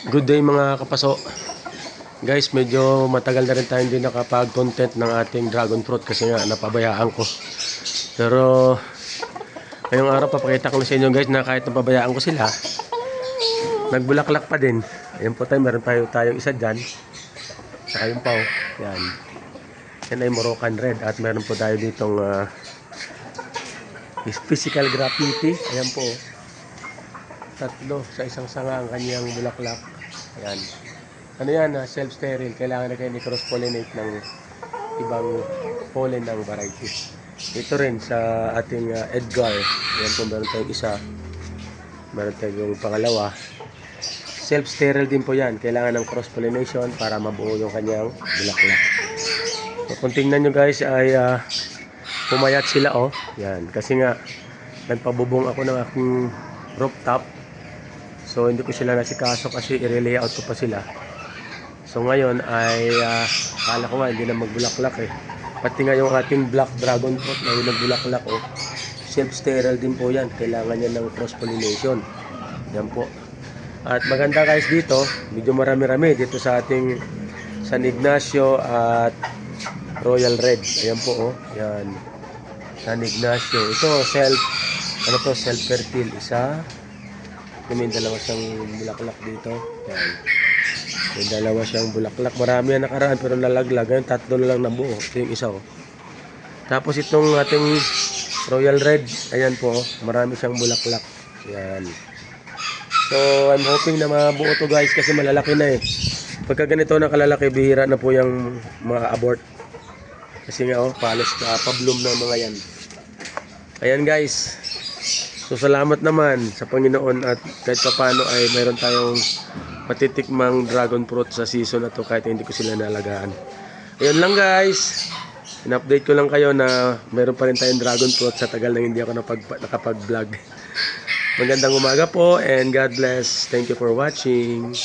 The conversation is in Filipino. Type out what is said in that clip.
Good day mga kapaso. Guys, medyo matagal na rin tayo hindi nakapag-content ng ating dragon fruit kasi nga napabayaan ko. Pero ngayong araw papakita ko na sa inyo guys na kahit napabayaan ko sila, nagbulaklak pa din. Ayan po tayo, meron tayong isa dyan. Saka yung pao. Yan. Yan ay Moroccan red. At meron po tayo ditong physical graffiti. Ayan po. Tatlo sa isang sanga ang kanyang bulaklak. Ayan. Ano yan, self-sterile. Kailangan na kayo ni-cross-pollinate ng ibang pollen ng variety. Ito rin sa ating Edgar. Ayan po, meron tayong isa. Meron tayong pangalawa. Self-sterile din po yan. Kailangan ng cross-pollination para mabuo yung kanyang bulaklak. So, kung tingnan nyo guys ay pumayat sila oh. Yan. Kasi nga, nagpabubong ako ng aking rooftop. So hindi ko sila nasikaso kasi i-layout ko pa sila. So ngayon ay akala ko nga hindi na magbulaklak eh. Pati nga yung ating black dragon fruit na yung nagbulaklak oh. Self-sterile din po yan. Kailangan yan ng cross-pollination. Yan po. At maganda guys dito, medyo marami-rami dito sa ating San Ignacio at Royal Red. Ayan po oh. Yan. San Ignacio. Ito self-fertile. Isa. May dalawa siyang bulaklak dito. Yan. May dalawa siyang bulaklak. Marami yan nakaraan pero nalaglag. Ngayon tatlo na lang nabuo. Ito yung isa oh. Tapos itong ating Royal Red. Ayan po. Marami siyang bulaklak. Yan. So I'm hoping na mabuo to guys kasi malalaki na eh. Pagka ganito na kalalaki, bihira na po yung mga abort. Kasi nga oh, pa-bloom ng mga yan. Ayan guys. So salamat naman sa Panginoon at kahit paano ay mayroon tayong matitikmang dragon fruit sa season na to kahit hindi ko sila nalagaan. Ayun lang guys. In-update ko lang kayo na mayroon pa rin tayong dragon fruit sa tagal na hindi ako nakapag-vlog. Magandang umaga po and God bless. Thank you for watching.